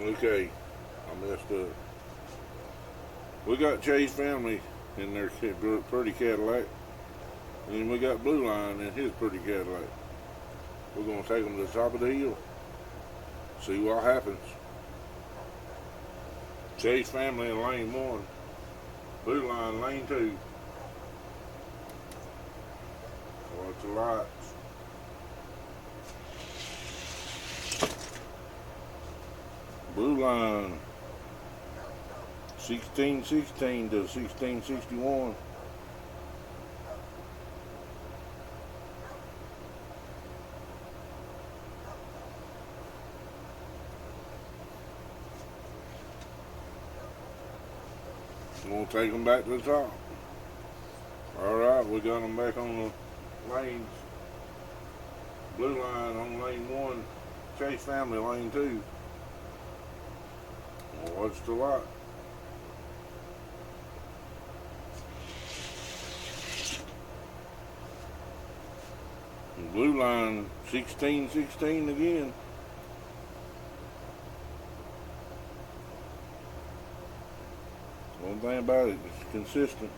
Okay, I messed up. We got Chase family in their pretty Cadillac. And then we got Blue Line in his pretty Cadillac. We're going to take them to the top of the hill. See what happens. Chase family in lane 1. Blue Line lane 2. Watch the lights. Blue Line 1616 to 1661. We'll take them back to the top. Alright, we got them back on the lanes. Blue Line on lane 1. Chase family lane 2. Watch the light. Blue Line 1616 again. One thing about it, it's consistent.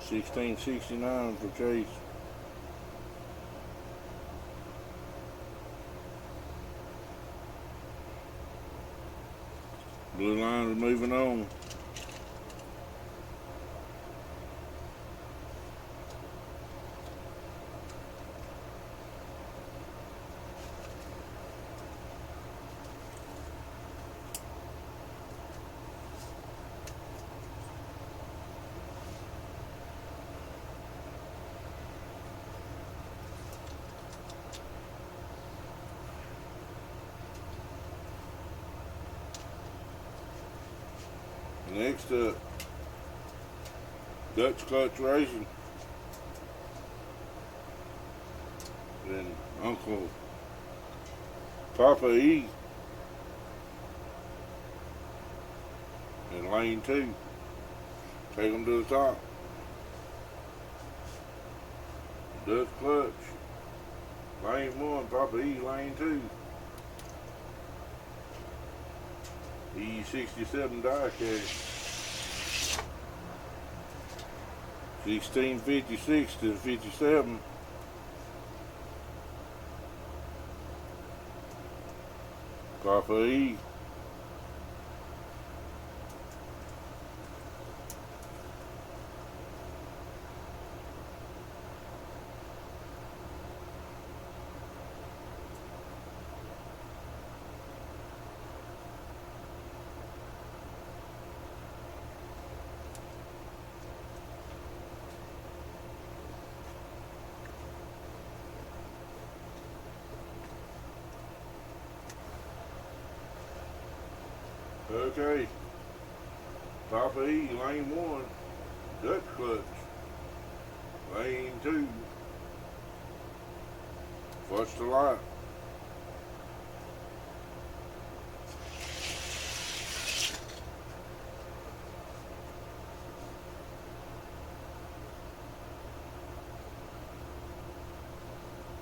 1669 for Chase. Blue Line is moving on. Next up, Dutch Clutch Racing. Then Uncle Papa E in lane 2. Take them to the top. Dutch Clutch, lane 1, Papa E, lane 2. V16 Addy. 1656 to 57. Papa E. Okay, Papa E, lane 1, Dutch Clutch, lane 2, watch the light.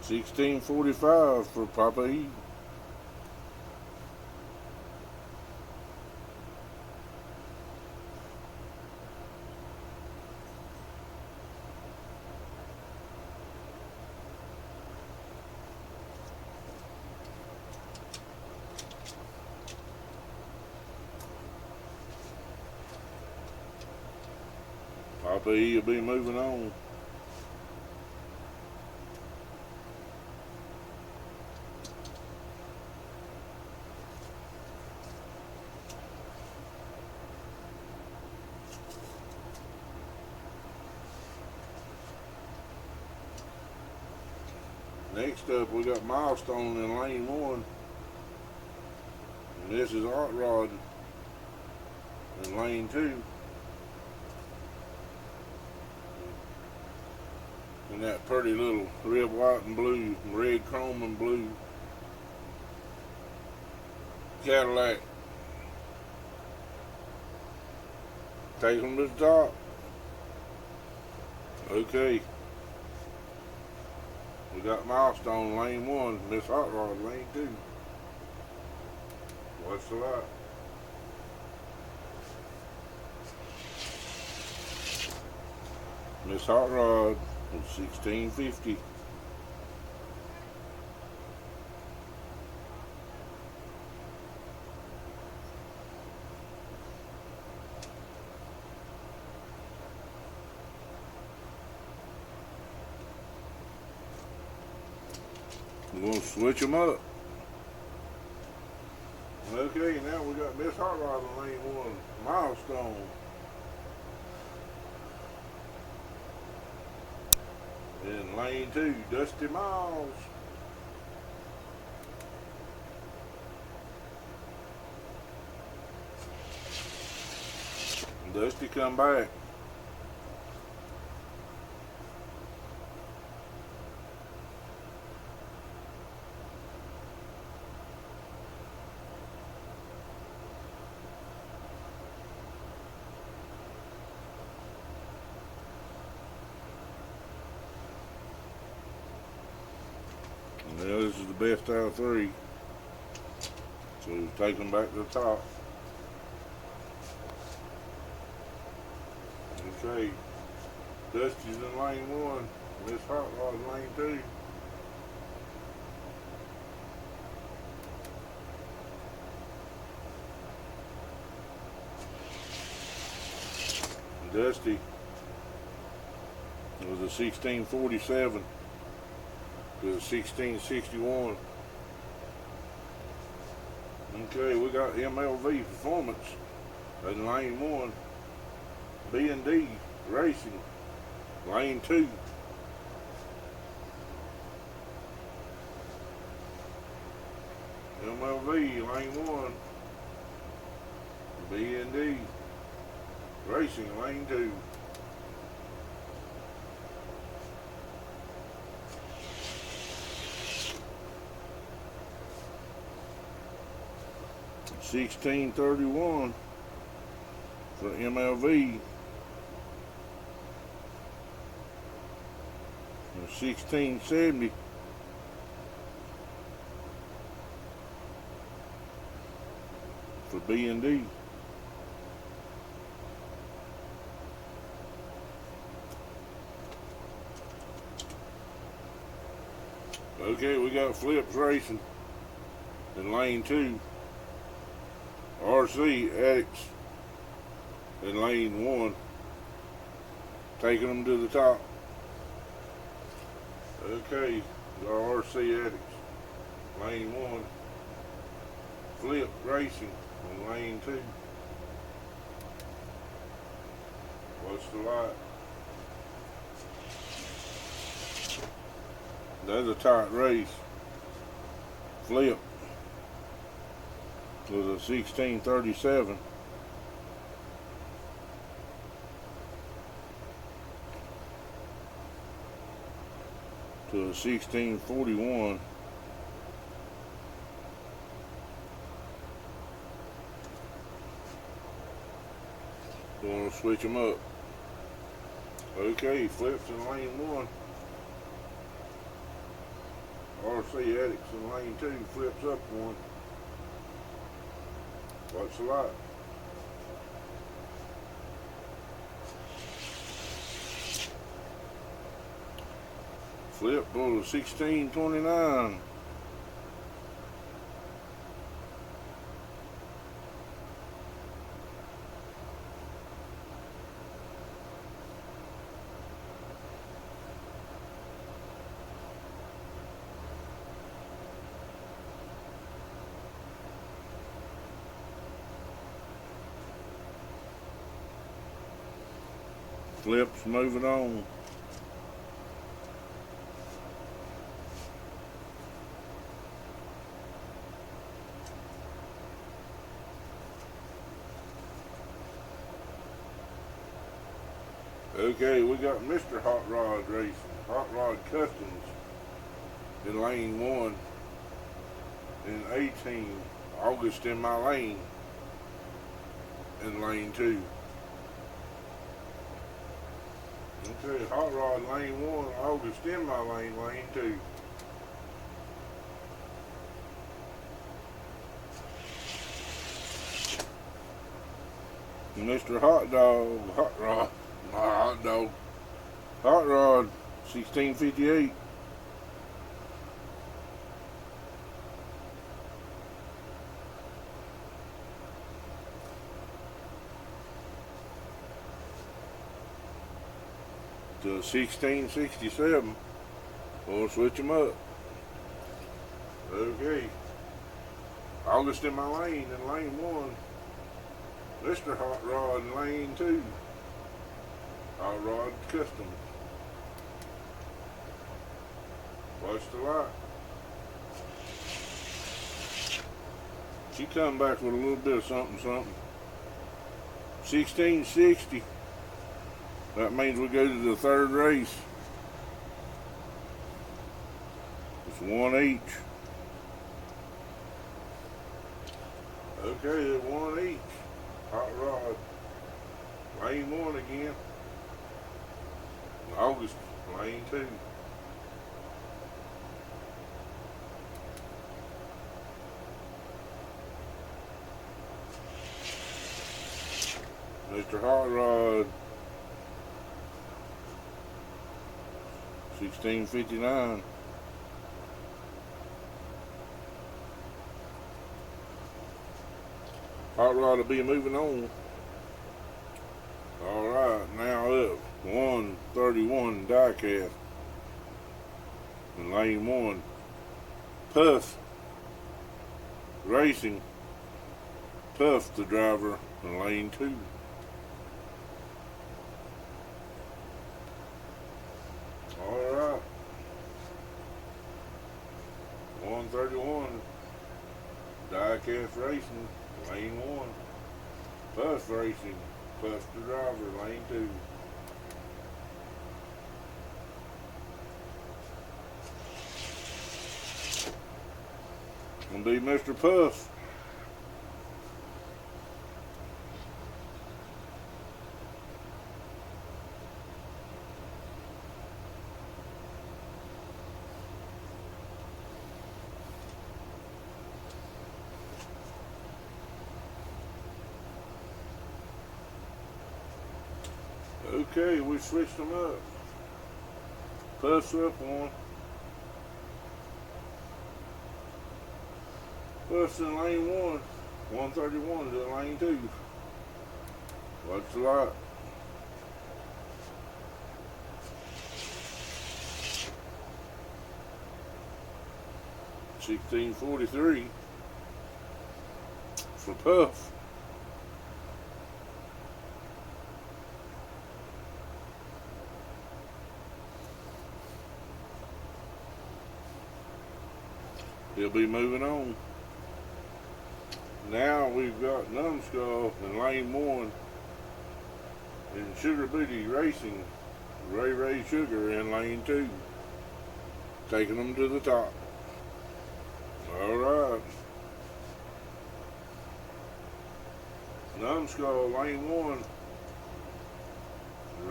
$16.45 for Papa E. Papa E will be moving on. Next up, we got Milestone in lane 1. And this is Hot Rod in lane 2. And that pretty little red, white, and blue, red, chrome, and blue Cadillac. Take them to the top. Okay. We got Milestone lane 1, Miss Hot Rod lane 2. What's the lot? Miss Hot Rod was 1650. We're going to switch them up. Okay, now we got Miss Hot Rod in lane 1, Milestone. In lane 2, Dusty Miles. Dusty come back. Now this is the best out of 3. So we take them back to the top. Okay. Dusty's in lane 1. Miss Hot Rod in lane 2. Dusty was a 1647 to a 1661. Okay, we got MLV Performance in lane 1. B&D Racing, lane 2. MLV, lane 1. B&D Racing, lane 2. $16.31 for MLV. $16.70 for B&D. Okay, we got Flips Racing in lane 2. RC Addicts in lane 1. Taking them to the top. Okay, got RC Addicts, lane 1. Flip Racing in lane 2. What's the lot? That's a tight race. Flip was a 1637. To a 1641. Gonna switch them up. Okay, Flips in lane 1. RC Addicts in lane 2. Flips up 1. What's the lot? Flip bull 1629. Flips moving on. Okay, we got Mr. Hot Rod Racing, Hot Rod Customs in lane 1 and 18. August in my lane in lane 2. Okay, Hot Rod lane 1, August in my lane, lane 2. Mr. Hot Dog, Hot Rod, not Hot Dog, Hot Rod, 1658. To 1667. We'll switch them up. Okay. August in my lane in lane 1. Mr. Hot Rod in lane 2. Hot Rod Custom. Watch the light. She come back with a little bit of something. 1660. That means we go to the third race. It's one each. Okay, one each. Hot Rod. Lane 1 again. August, lane 2. Mr. Hot Rod. 1659. Hot Rod will be moving on. Alright, now up 131 diecast in lane 1. Puff Racing. Puff the driver in lane 2. Alright. 131 diecast racing, lane 1. Puff Racing, Puff the driver, lane 2. Gonna be Mr. Puff. Okay, we switched them up. Puff's up 1. Puff's in lane 1. 131 to lane 2. Watch the light. $16.43 for Puff. He'll be moving on. Now we've got Numbskull in lane 1 and Sugar Booty Racing, Ray Sugar in lane 2. Taking them to the top. Alright. Numbskull lane 1,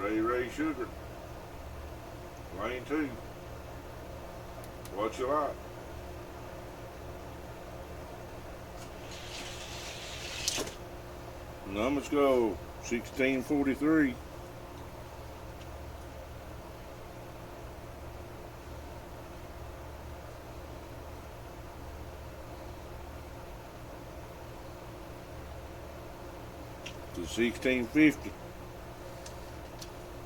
Ray Sugar. Lane 2. Watch your light. Numbskull, 16.43. To 16.50.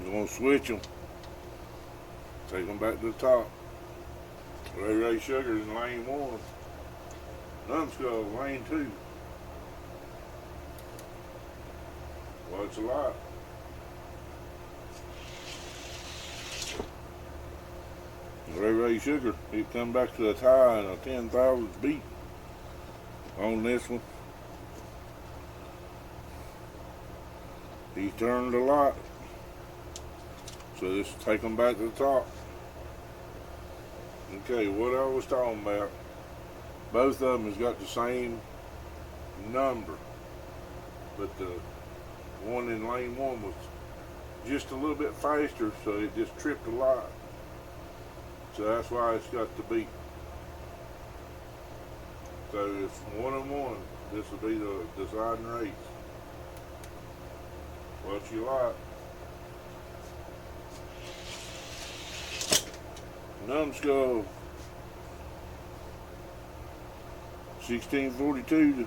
You're gonna switch them. Take them back to the top. Ray Sugar in lane 1. Numbskull, lane 2. Watch a lot. Ray Sugar, he come back to the tie in a 10,000 beat on this one. He turned a lot. So let's take them back to the top. Okay, what I was talking about, both of them has got the same number, but the one in lane 1 was just a little bit faster, so it just tripped a lot. So that's why it's got the beat. So it's 1-1. This will be the deciding race. What you like. Numbskull 1642 to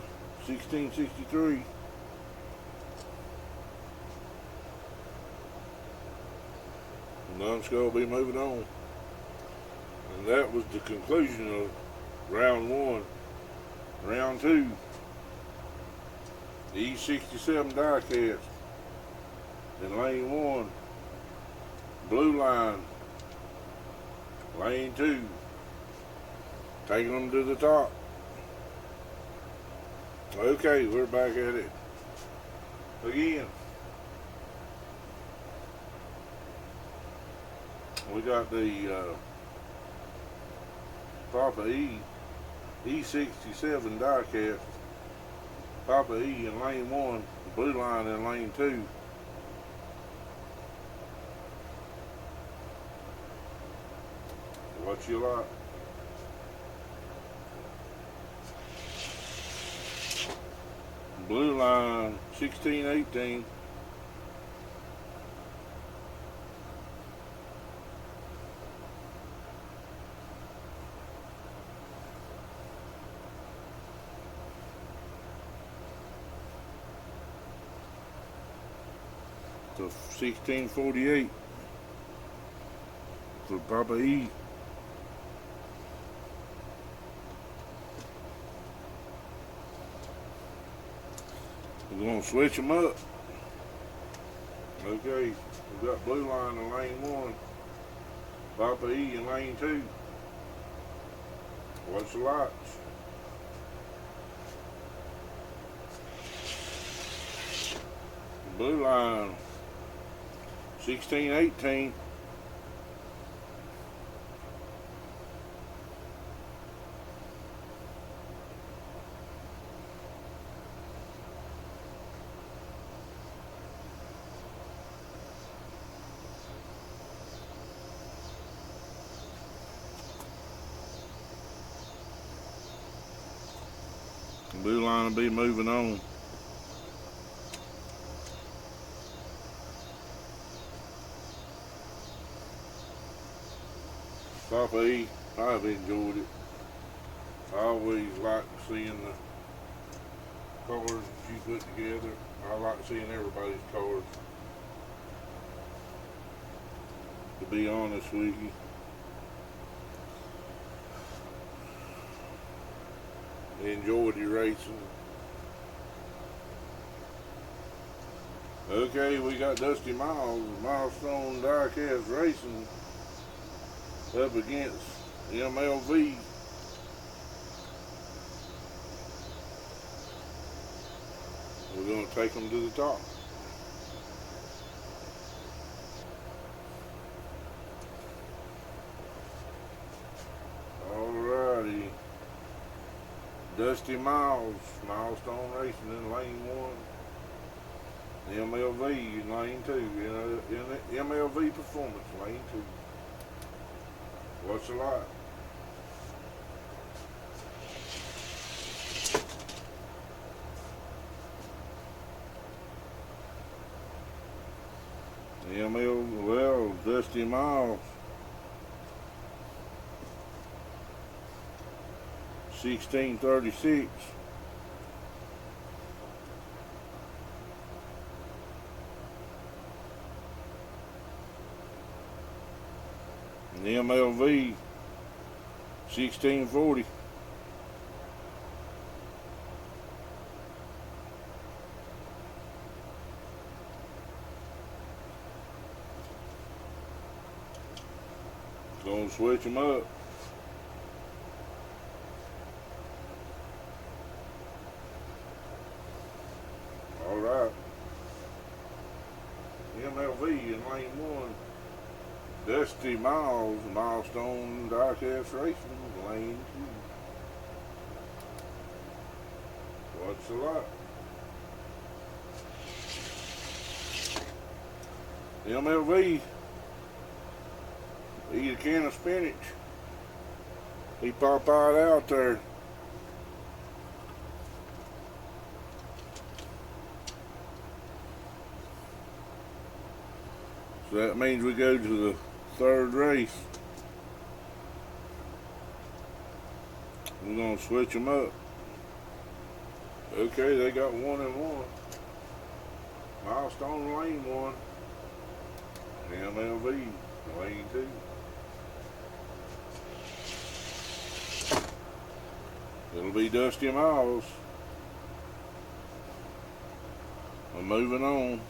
1663. Numbskull will be moving on. And that was the conclusion of round one. Round two, the V16 diecast in lane one, blue line, lane two, taking them to the top. Okay, we're back at it again. We got the Papa E67 diecast, Papa E in lane one, blue line in lane two. What you like? Blue line 1618. To 1648 for Papa E. We're going to switch them up. Okay, we got blue line in lane one, Papa E in lane two. What's the lights? Blue line 1618. Blue line will be moving on. Papa E, I've enjoyed it. I always like seeing the cars that you put together. I like seeing everybody's cars, to be honest with you. Enjoyed your racing. Okay, we got Dusty Miles, Milestone Diecast Racing, up against MLV. We're going to take them to the top. Alrighty. Dusty Miles, Milestone Racing in lane one. MLV in lane two. MLV Performance, lane two. What's the lot? well, Dusty Miles. 1636. And the MLV 1640. Gonna switch them up. All right. MLV in lane one. Dusty Miles, Milestone Diecast Racing, lane two. What's the lot? MLV. Eat a can of spinach. He pop out there. So that means we go to the third race. We're gonna switch them up. Okay, they got 1 and 1. Milestone lane 1. MLV lane 2. It'll be Dusty Miles. We're moving on.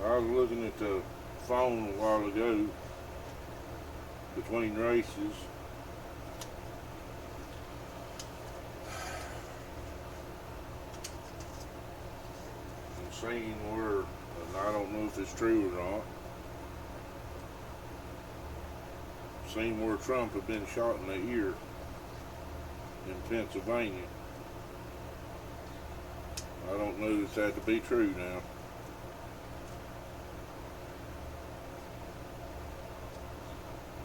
I was looking at the phone a while ago between races. And seeing where, and I don't know if it's true or not, seeing where Trump had been shot in the ear in Pennsylvania. I don't know if that to be true now.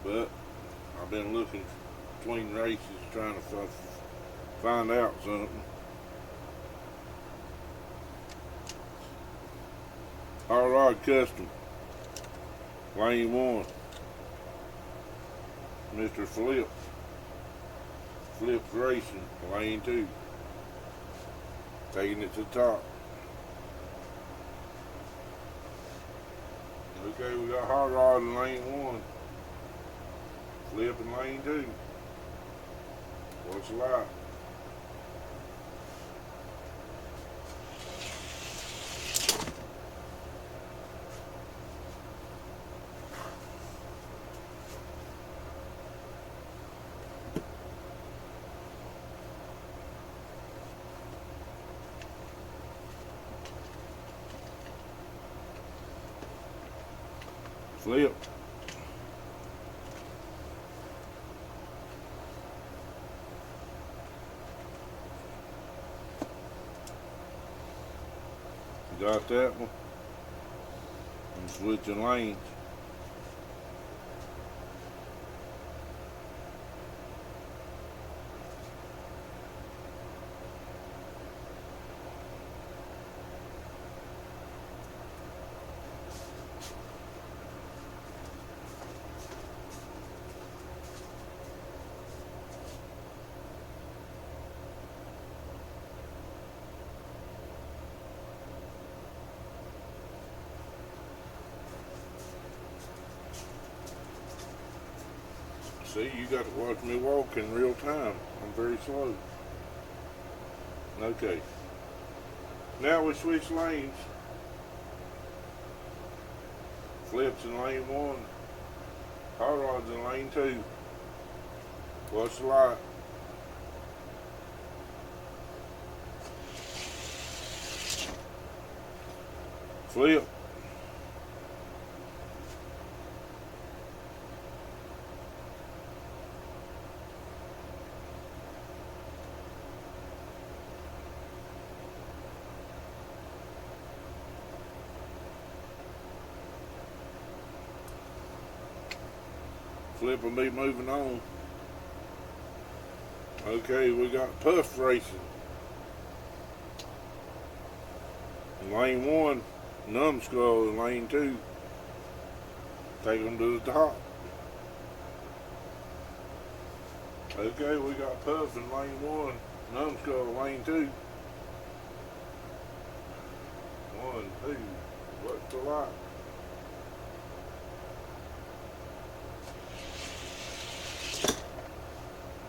But I've been looking between races trying to find out something. Hot Rod Custom, lane 1. Mr. Flip's Racing, lane 2. Taking it to the top. Okay, we got Hot Rod in lane 1. Flip in lane 2. What's the light? Flip. Got that one. I'm switching lanes. See, you got to watch me walk in real time. I'm very slow. Okay. Now we switch lanes. Flips in lane 1. Hot Rod's in lane 2. Watch the light. Flip. Flip will be moving on. Okay, we got Puff Racing. In lane 1, Numbskull in lane 2. Take them to the top. Okay, we got Puff in lane 1, Numbskull in lane 2. 1, 2, what's the light?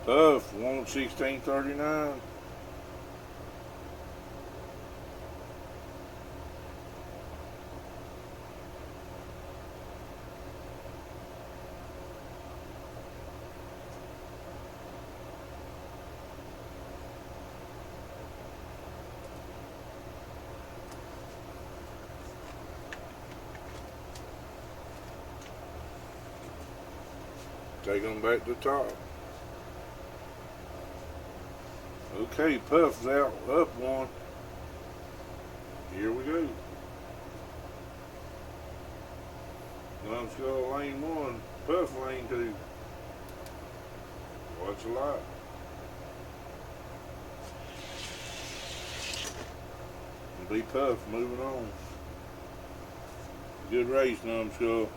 Puff, 11639. Take them back to the top. Okay, Puff's out, up one. Here we go. Numbskull lane one, Puff lane two. Watch a lot. And be Puff moving on. Good race, Numbskull.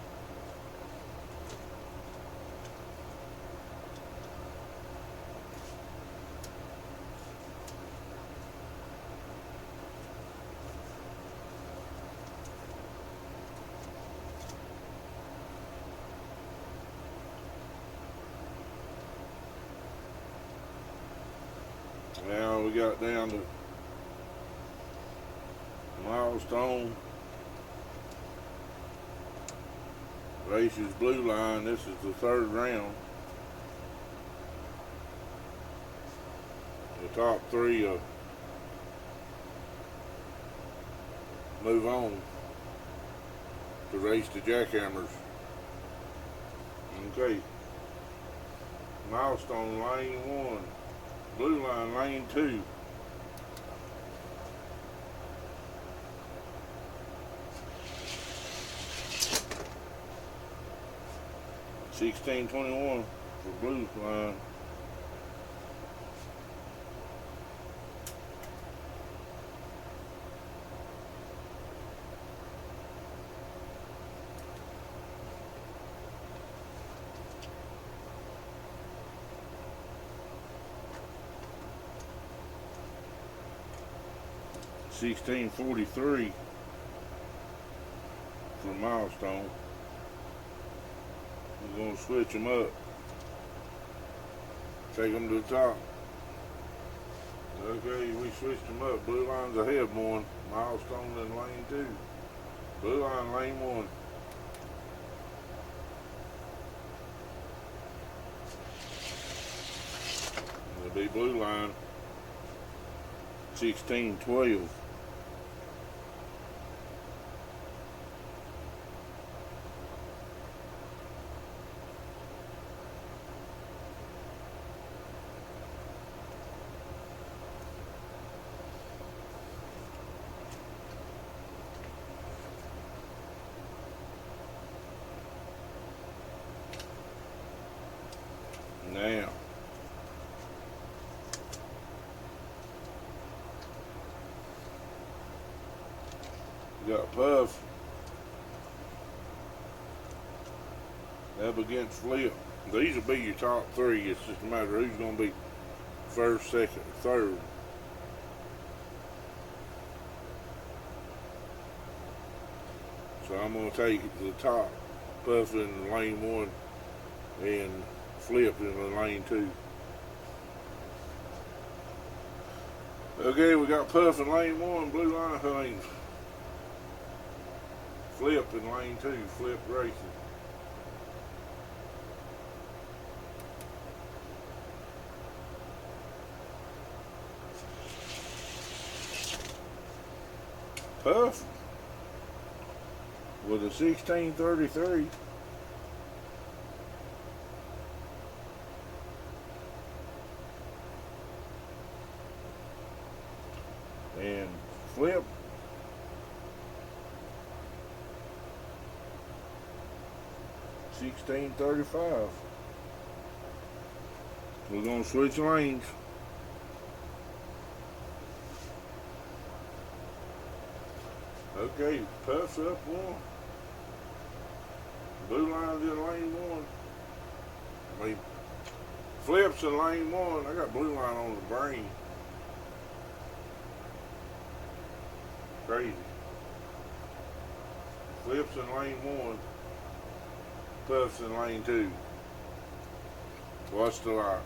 Now we got down to milestone. Races blue line. This is the third round. The top three move on to race the Jackhammers. Okay. Milestone lane one. Blue line lane two. $16.21 for blue line. $16.43 for milestone. We're going to switch them up. Take them to the top. Okay, we switched them up. Blue line's ahead one. Milestone in lane two. Blue line lane one. It'll be blue line. 16.12. Now, we got Puff up against Flip. These will be your top three. It's just a matter of who's going to be first, second, third. So I'm going to take the top, Puff in lane one and Flip in lane two. Okay, we got Puff in lane one, blue line lanes. Flip in lane two, Flip racing. Puff with a 16.33. And Flip $16.35. We're gonna switch lanes. Okay, Puff's up one. Blue line's in lane one. I mean, Flip's in lane one. I got blue line on the brain. Crazy. Flip's in lane one. Puff's in lane two. Watch the light.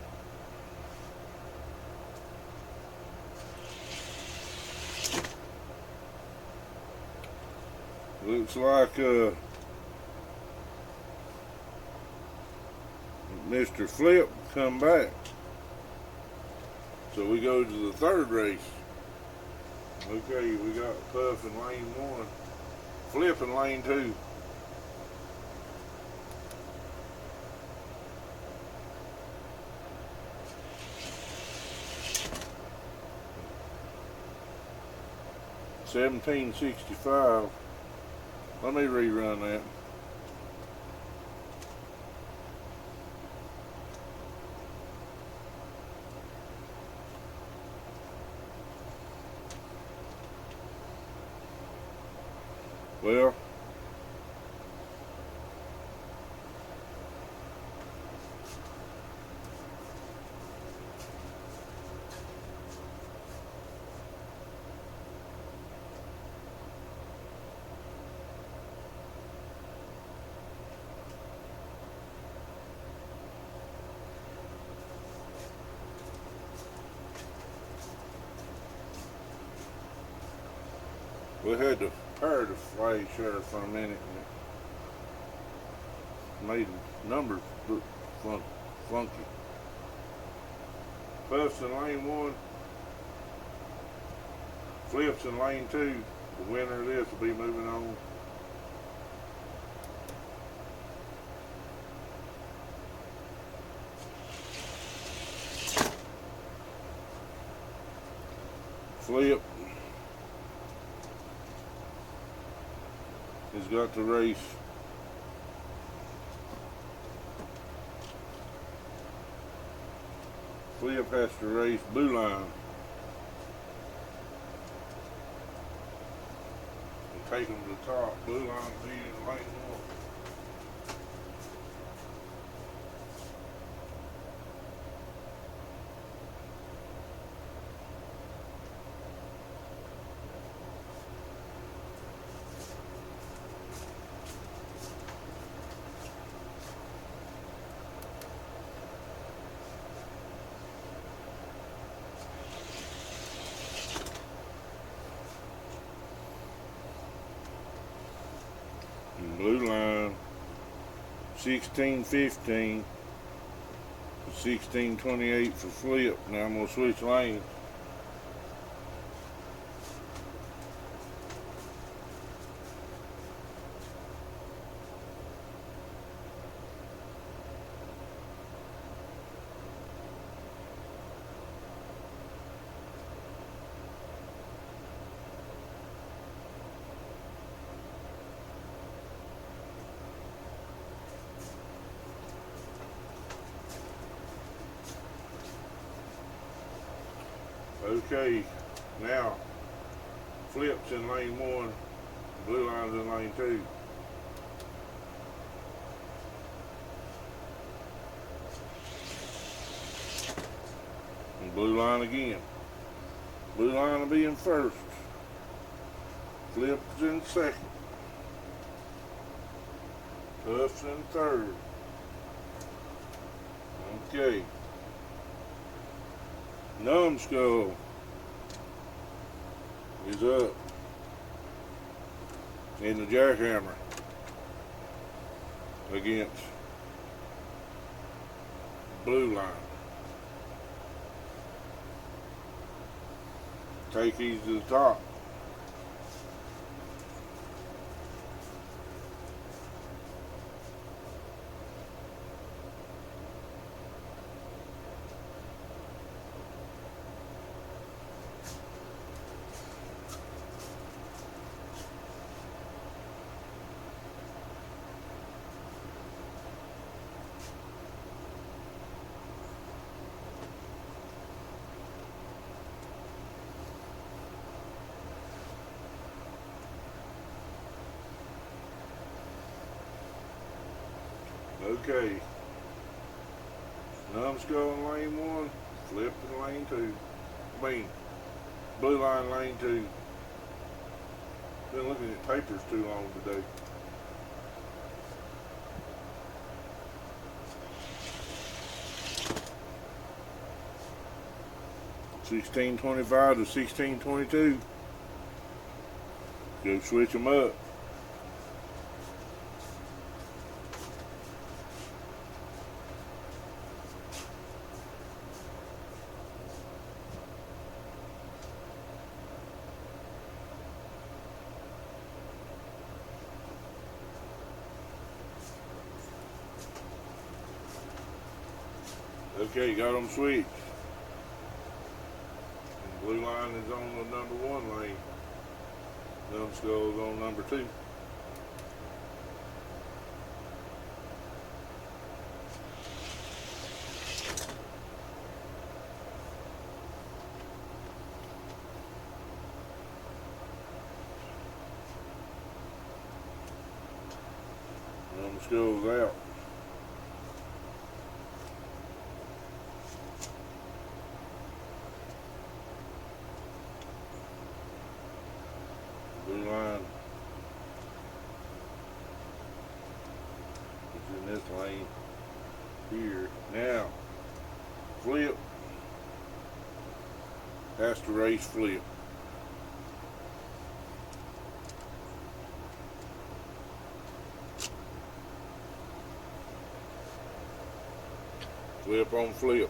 Looks like Mr. Flip come back. So we go to the third race. Okay, we got Puff in lane one, Flip in lane two. 1765. Let me rerun that. Well, we had to pair the flags there for a minute and it made numbers look funky. Puffs in lane 1, flips in lane 2. The winner of this will be moving on. Flip has got to race. Flip has to race blue line and take them to the top. Blue line will be in lane 1. Blue line 1615 to 1628 for flip. Now I'm going to switch lanes. Okay, now flips in lane 1, blue line's in lane 2. And blue line again. Blue line will be in first. Flips in second. Puffs in third. Okay. Numbskull is up in the jackhammer against blue line. Take these to the top. Okay, numbskull in lane 1, flip in lane 2. I mean, blue line lane 2. Been looking at papers too long today. $16.25 to $16.22. Go switch them up. Okay, got them switched. And blue line is on the number 1 lane. Numbskulls on number 2. Numbskulls out. Blue line is in this lane here. Now, flip. Has to race flip. Flip on flip.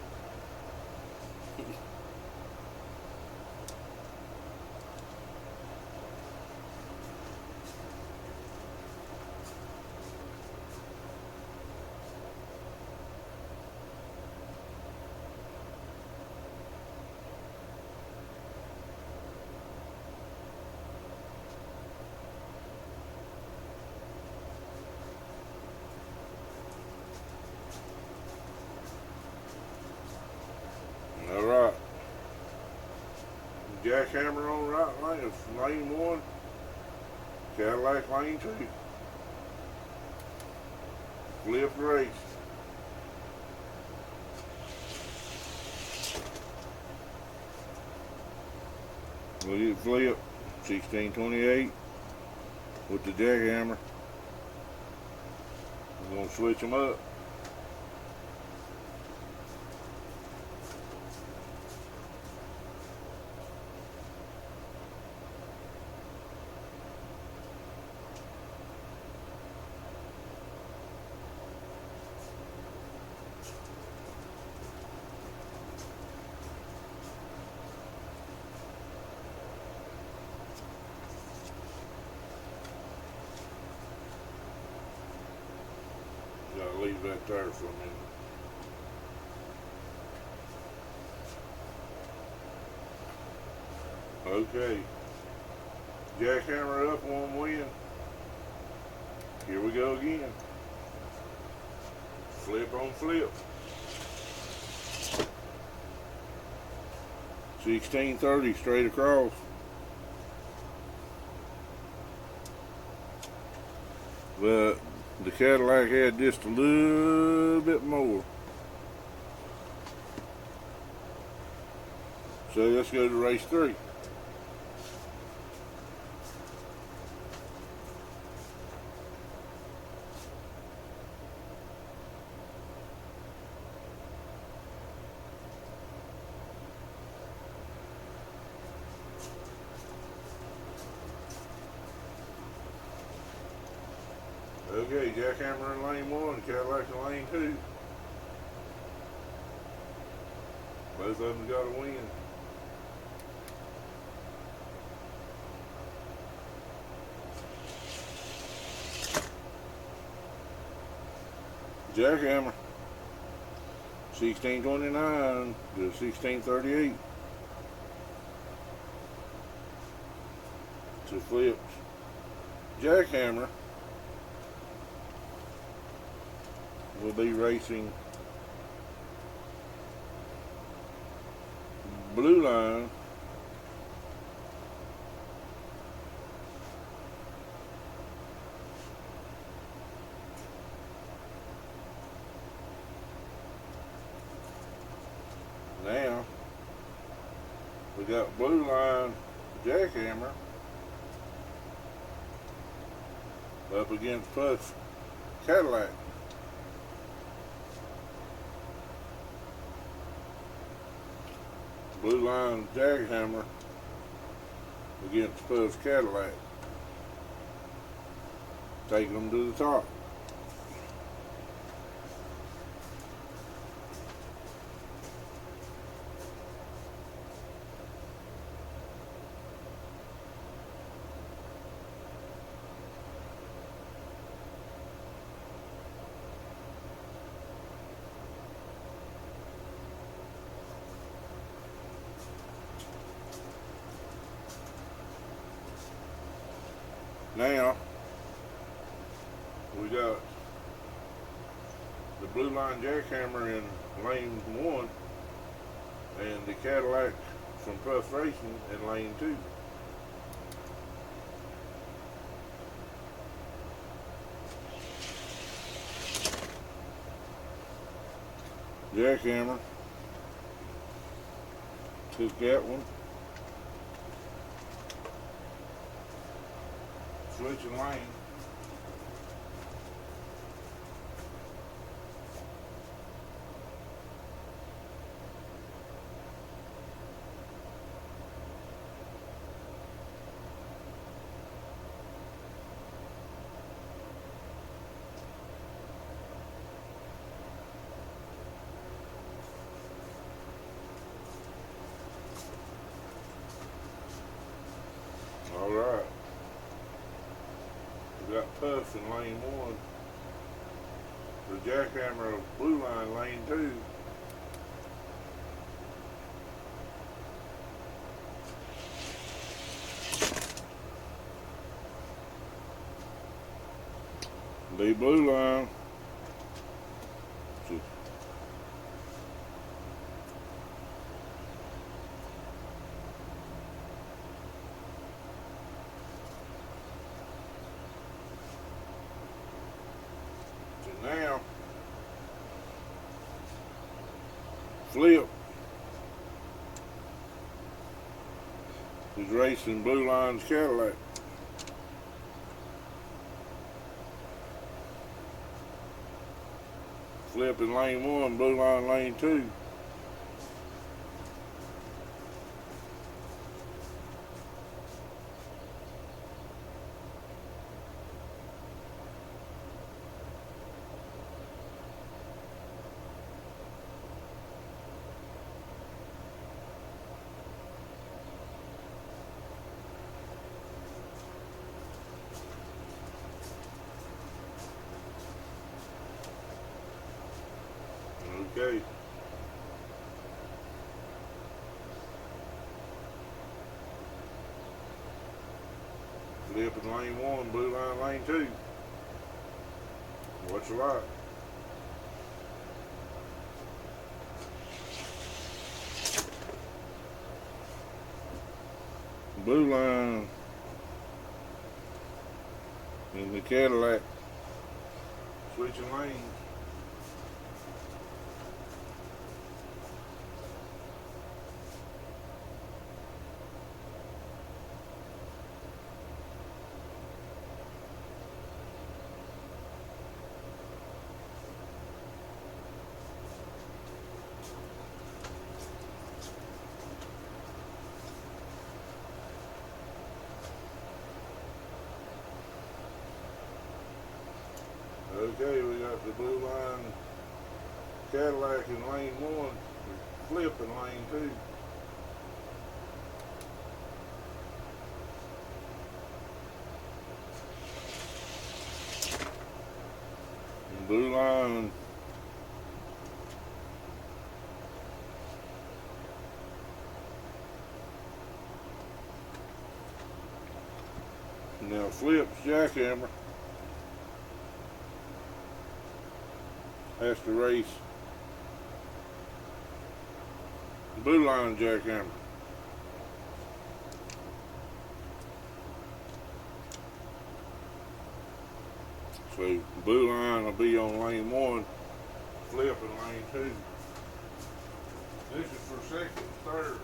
Alright. Jackhammer on right lane. It's lane 1. Cadillac lane 2. Flip race. Look at flip. 1628 with the jackhammer. We're going to switch them up. Gotta leave that there for a minute. Okay. Jackhammer up, 1 win. Here we go again. Flip on flip. 1630 straight across. But the Cadillac had just a little bit more. So let's go to race 3. Okay, Jackhammer in lane 1, Cadillac in lane 2. Both of them got a win. Jackhammer, 1629 to 1638. To flips. Jackhammer will be racing blue line now. We got blue line Jackhammer up against Puff's Cadillac. Blue line Jackhammer against Puff's Cadillac. Taking them to the top. Now we got the blue line jackhammer in lane 1 and the Cadillac from Puff Racing in lane 2. Jackhammer took that one, switching lane. Alright, we got Puff in lane 1, the jackhammer of blue line lane 2. The blue line now Flip is racing blue line's Cadillac. Flip in lane 1, blue line lane 2. Okay. Flip in lane 1, blue line lane 2. What's your lot? Blue line in the Cadillac switching lanes. Okay, we got the blue line Cadillac in lane 1, Flip in lane 2. And blue line now Flip's jackhammer has to race blue line jackhammer. So blue line will be on lane 1, Flip in lane 2. This is for second and third.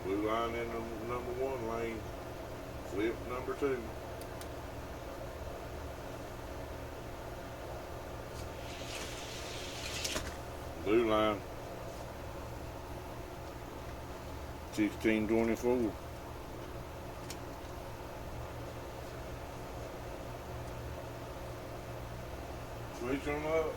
Blue line in the number 1 lane, Flip number 2. Blue line 1624. Switch them up.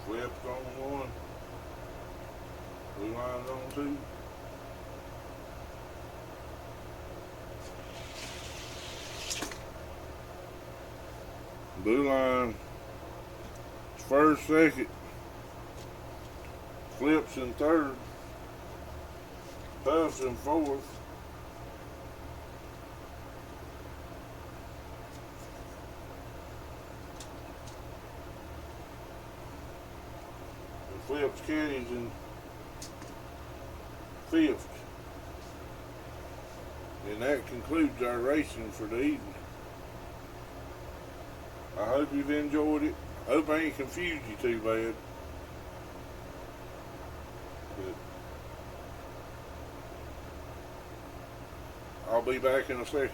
Flips on one. Blue lines on two. Blue line first, second, flips in third, puffs in fourth, and flips caddies in fifth. And that concludes our racing for the evening. I hope you've enjoyed it. I hope I ain't confused you too bad. But I'll be back in a second.